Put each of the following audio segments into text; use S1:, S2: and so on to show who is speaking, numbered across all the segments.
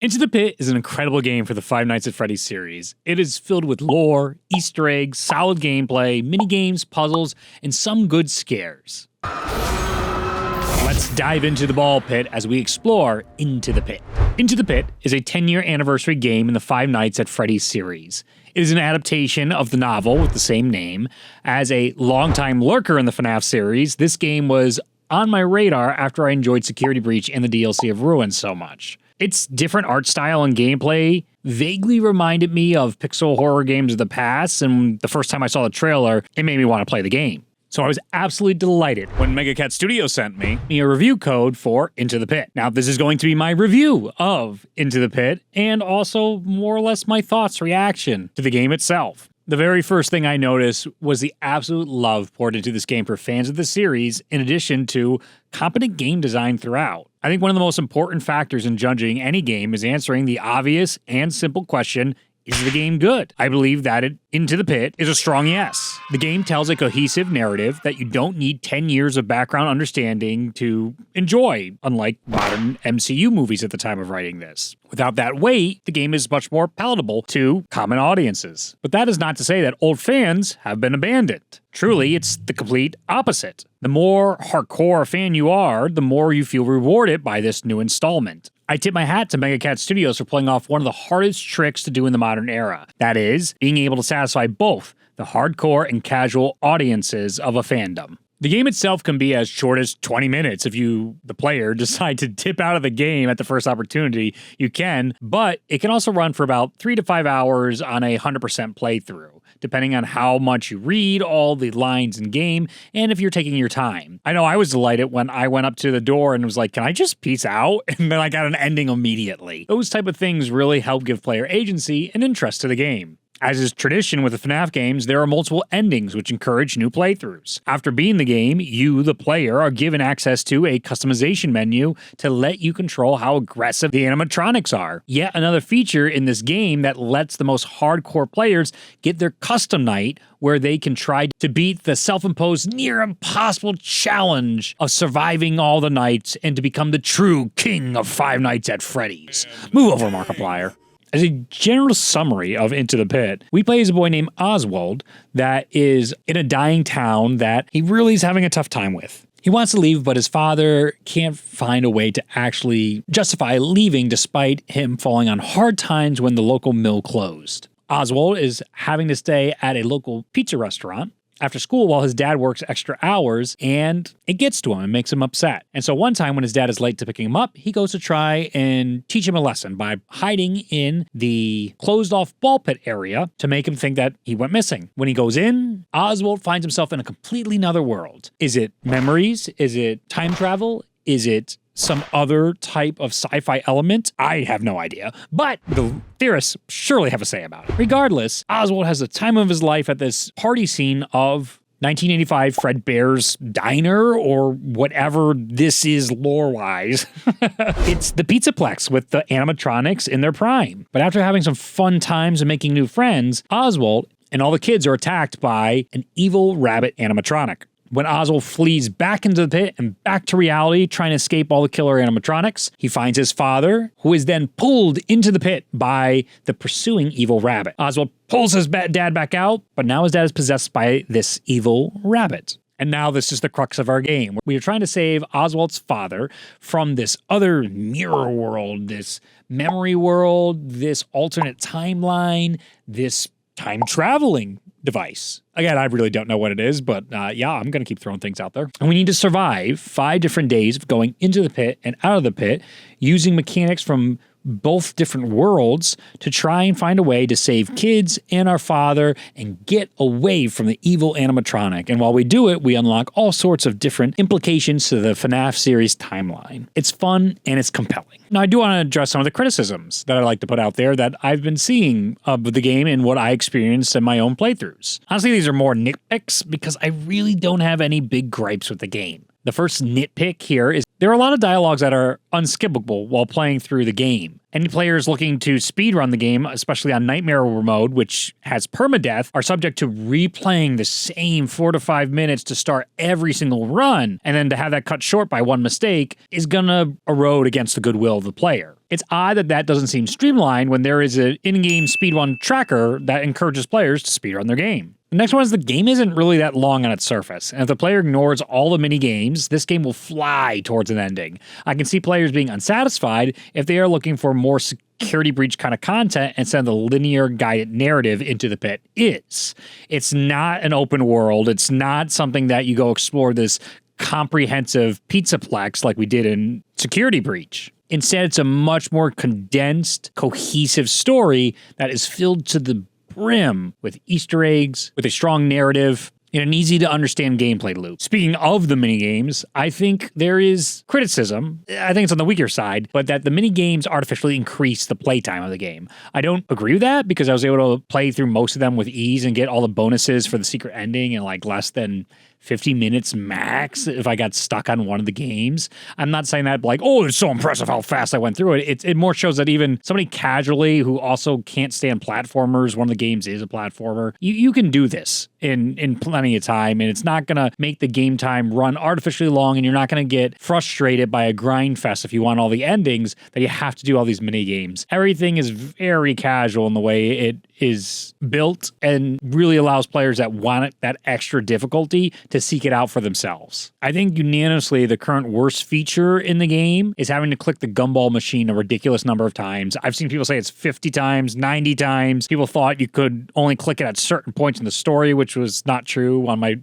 S1: Into the Pit is an incredible game for the Five Nights at Freddy's series. It is filled with lore, Easter eggs, solid gameplay, minigames, puzzles, and some good scares. Let's dive into the ball pit as we explore Into the Pit. Into the Pit is a 10-year anniversary game in the Five Nights at Freddy's series. It is an adaptation of the novel with the same name. As a longtime lurker in the FNAF series, this game was on my radar after I enjoyed Security Breach and the DLC of Ruin so much. Its different art style and gameplay vaguely reminded me of pixel horror games of the past, and the first time I saw the trailer, it made me want to play the game. So I was absolutely delighted when MegaCat Studios sent me a review code for Into the Pit. Now, this is going to be my review of Into the Pit, and also more or less my thoughts, reaction to the game itself. The very first thing I noticed was the absolute love poured into this game for fans of the series, in addition to competent game design throughout. I think one of the most important factors in judging any game is answering the obvious and simple question, is the game good? I believe that Into the Pit is a strong yes. The game tells a cohesive narrative that you don't need 10 years of background understanding to enjoy, unlike modern MCU movies at the time of writing this. Without that weight, the game is much more palatable to common audiences. But that is not to say that old fans have been abandoned. Truly, it's the complete opposite. The more hardcore a fan you are, the more you feel rewarded by this new installment. I tip my hat to MegaCat Studios for pulling off one of the hardest tricks to do in the modern era. That is, being able to satisfy both the hardcore and casual audiences of a fandom. The game itself can be as short as 20 minutes if you, the player, decide to dip out of the game at the first opportunity. You can, but it can also run for about 3 to 5 hours on a 100% playthrough, depending on how much you read all the lines in game and if you're taking your time. I know I was delighted when I went up to the door and was like, can I just peace out? And then I got an ending immediately. Those type of things really help give player agency and interest to the game. As is tradition with the FNAF games, there are multiple endings which encourage new playthroughs. After beating the game, you, the player, are given access to a customization menu to let you control how aggressive the animatronics are. Yet another feature in this game that lets the most hardcore players get their custom night where they can try to beat the self-imposed near impossible challenge of surviving all the nights and to become the true king of Five Nights at Freddy's. Move over, Markiplier. As a general summary of Into the Pit, we play as a boy named Oswald that is in a dying town that he really is having a tough time with. He wants to leave, but his father can't find a way to actually justify leaving despite him falling on hard times when the local mill closed. Oswald is having to stay at a local pizza restaurant after school while his dad works extra hours, and it gets to him and makes him upset. And so one time when his dad is late to picking him up, he goes to try and teach him a lesson by hiding in the closed-off ball pit area to make him think that he went missing. When he goes in, Oswald finds himself in a completely another world. Is it memories? Is it time travel? Is it some other type of sci-fi element? I have no idea, but the theorists surely have a say about it. Regardless, Oswald has the time of his life at this party scene of 1985 Fred Bear's Diner, or whatever this is lore-wise. It's the Pizzaplex with the animatronics in their prime. But after having some fun times and making new friends, Oswald and all the kids are attacked by an evil rabbit animatronic. When Oswald flees back into the pit and back to reality, trying to escape all the killer animatronics, he finds his father, who is then pulled into the pit by the pursuing evil rabbit. Oswald pulls his dad back out, but now his dad is possessed by this evil rabbit. And now this is the crux of our game. We are trying to save Oswald's father from this other mirror world, this memory world, this alternate timeline, this time-traveling device. Again, I really don't know what it is, but yeah, I'm going to keep throwing things out there. And we need to survive 5 different days of going into the pit and out of the pit, using mechanics from both different worlds to try and find a way to save kids and our father and get away from the evil animatronic. And while we do it, we unlock all sorts of different implications to the FNAF series timeline. It's fun and it's compelling. Now, I do want to address some of the criticisms that I like to put out there that I've been seeing of the game and what I experienced in my own playthroughs. Honestly, these are more nitpicks because I really don't have any big gripes with the game. The first nitpick here is there are a lot of dialogues that are unskippable while playing through the game. Any players looking to speedrun the game, especially on Nightmare mode, which has permadeath, are subject to replaying the same 4 to 5 minutes to start every single run, and then to have that cut short by one mistake is gonna erode against the goodwill of the player. It's odd that that doesn't seem streamlined when there is an in-game speedrun tracker that encourages players to speedrun their game. The next one is the game isn't really that long on its surface, and if the player ignores all the mini-games, this game will fly towards an ending. I can see players being unsatisfied if they are looking for more security breach kind of content instead of the linear guided narrative Into the Pit is. It's not an open world, it's not something that you go explore this comprehensive pizzaplex like we did in Security Breach. Instead, it's a much more condensed, cohesive story that is filled to the brim with Easter eggs, with a strong narrative, in an easy-to-understand gameplay loop. Speaking of the minigames, I think there is criticism, I think it's on the weaker side, but that the minigames artificially increase the playtime of the game. I don't agree with that because I was able to play through most of them with ease and get all the bonuses for the secret ending in like less than 50 minutes max if I got stuck on one of the games. I'm not saying that like, oh, it's so impressive how fast I went through it. It more shows that even somebody casually who also can't stand platformers, one of the games is a platformer, you can do this in plenty of time, and it's not going to make the game time run artificially long, and you're not going to get frustrated by a grind fest if you want all the endings that you have to do all these mini games. Everything is very casual in the way it is built and really allows players that want it, that extra difficulty to seek it out for themselves. I think unanimously the current worst feature in the game is having to click the gumball machine a ridiculous number of times. I've seen people say it's 50 times, 90 times. People thought you could only click it at certain points in the story, which was not true. I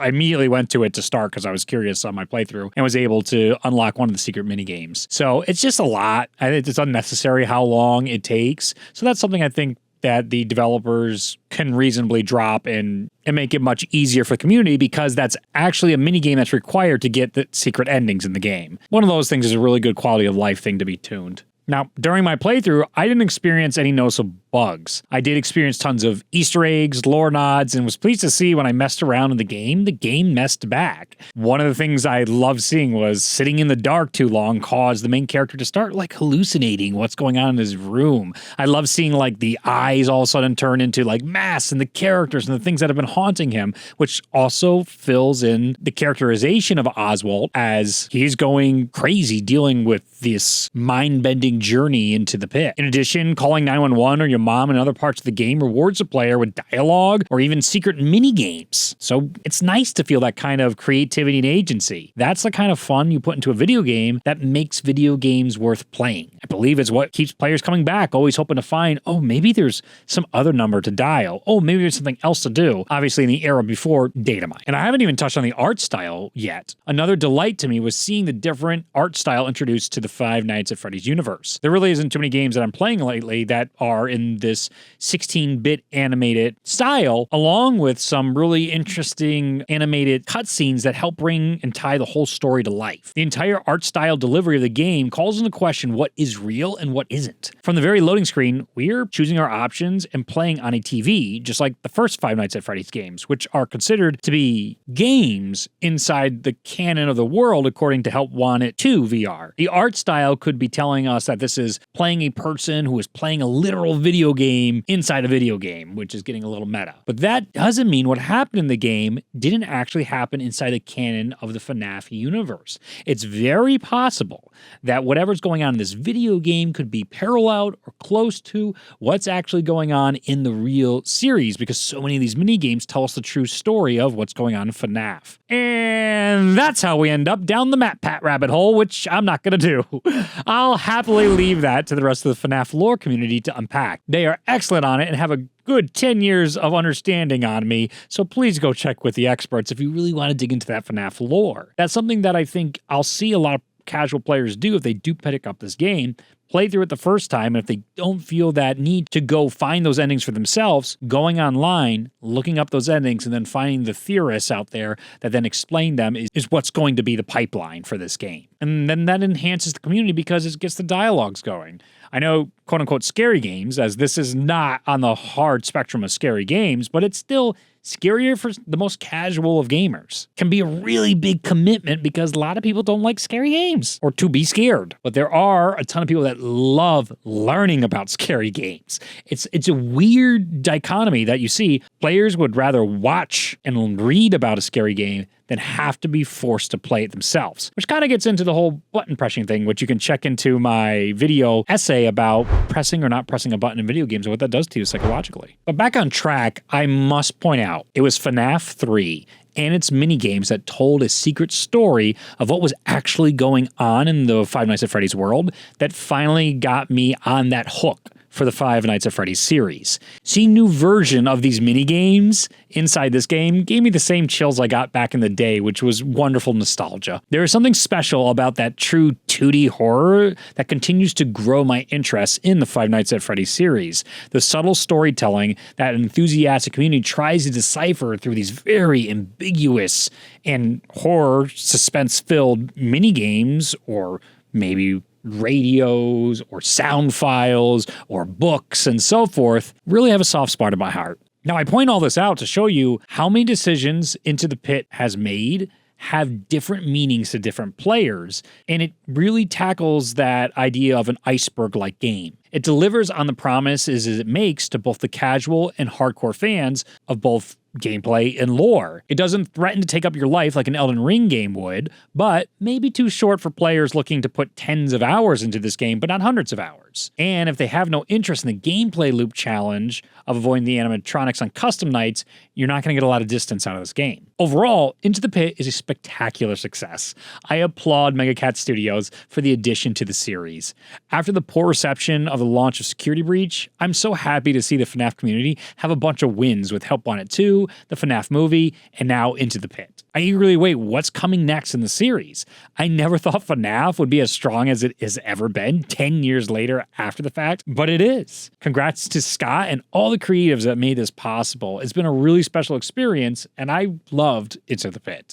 S1: immediately went to it to start because I was curious on my playthrough and was able to unlock one of the secret mini games. So it's just a lot. I think it's unnecessary how long it takes. So that's something I think that the developers can reasonably drop and make it much easier for the community, because that's actually a mini game that's required to get the secret endings in the game. One of those things is a really good quality of life thing to be tuned. Now, during my playthrough, I didn't experience any noticeable bugs. I did experience tons of Easter eggs, lore nods, and was pleased to see when I messed around in the game messed back. One of the things I loved seeing was sitting in the dark too long caused the main character to start like hallucinating what's going on in his room. I love seeing like the eyes all of a sudden turn into like masks and the characters and the things that have been haunting him, which also fills in the characterization of Oswald as he's going crazy dealing with this mind-bending journey into the pit. In addition, calling 911 or your mom in other parts of the game rewards the player with dialogue or even secret mini games. So it's nice to feel that kind of creativity and agency. That's the kind of fun you put into a video game that makes video games worth playing. I believe it's what keeps players coming back, always hoping to find, oh, maybe there's some other number to dial. Oh, maybe there's something else to do. Obviously in the era before data mine. And I haven't even touched on the art style yet. Another delight to me was seeing the different art style introduced to the Five Nights at Freddy's universe. There really isn't too many games that I'm playing lately that are in this 16-bit animated style, along with some really interesting animated cutscenes that help bring and tie the whole story to life. The entire art style delivery of the game calls into question what is real and what isn't. From the very loading screen, we're choosing our options and playing on a TV, just like the first Five Nights at Freddy's games, which are considered to be games inside the canon of the world according to Help Wanted 2 VR. The art style could be telling us that this is playing a person who is playing a literal video game inside a video game, which is getting a little meta. But that doesn't mean what happened in the game didn't actually happen inside the canon of the FNAF universe. It's very possible that whatever's going on in this video game could be paralleled or close to what's actually going on in the real series, because so many of these mini games tell us the true story of what's going on in FNAF. And that's how we end up down the Map Pat rabbit hole, which I'm not going to do. I'll happily leave that to the rest of the FNAF lore community to unpack. They are excellent on it and have a good 10 years of understanding on me, so please go check with the experts if you really want to dig into that FNAF lore. That's something that I think I'll see a lot of casual players do if they do pick up this game, play through it the first time, and if they don't feel that need to go find those endings for themselves, going online, looking up those endings, and then finding the theorists out there that then explain them is what's going to be the pipeline for this game. And then that enhances the community because it gets the dialogues going. I know, quote-unquote, scary games, as this is not on the hard spectrum of scary games, but it's still scarier for the most casual of gamers. Can be a really big commitment because a lot of people don't like scary games or to be scared. But there are a ton of people that love learning about scary games. It's a weird dichotomy that you see. Players would rather watch and read about a scary game than have to be forced to play it themselves, which kind of gets into the whole button pressing thing, which you can check into my video essay about pressing or not pressing a button in video games and what that does to you psychologically. But back on track, I must point out, it was FNAF 3 and its minigames that told a secret story of what was actually going on in the Five Nights at Freddy's world that finally got me on that hook for the Five Nights at Freddy's series. Seeing new version of these mini games inside this game gave me the same chills I got back in the day, which was wonderful nostalgia. There is something special about that true 2D horror that continues to grow my interest in the Five Nights at Freddy's series. The subtle storytelling that an enthusiastic community tries to decipher through these very ambiguous and horror suspense-filled mini games, or maybe radios or sound files or books and so forth, really have a soft spot in my heart. Now, I point all this out to show you how many decisions Into the Pit has made have different meanings to different players, and it really tackles that idea of an iceberg-like game. It delivers on the promises it makes to both the casual and hardcore fans of both gameplay and lore. It doesn't threaten to take up your life like an Elden Ring game would, but maybe too short for players looking to put tens of hours into this game, but not hundreds of hours. And if they have no interest in the gameplay loop challenge of avoiding the animatronics on custom nights, you're not going to get a lot of distance out of this game. Overall, Into the Pit is a spectacular success. I applaud Mega Cat Studios for the addition to the series. After the poor reception of the launch of Security Breach, I'm so happy to see the FNAF community have a bunch of wins with Help Wanted 2, the FNAF movie, and now Into the Pit. I eagerly wait what's coming next in the series. I never thought FNAF would be as strong as it has ever been 10 years later after the fact, but it is. Congrats to Scott and all the creatives that made this possible. It's been a really special experience, and I loved Into the Pit.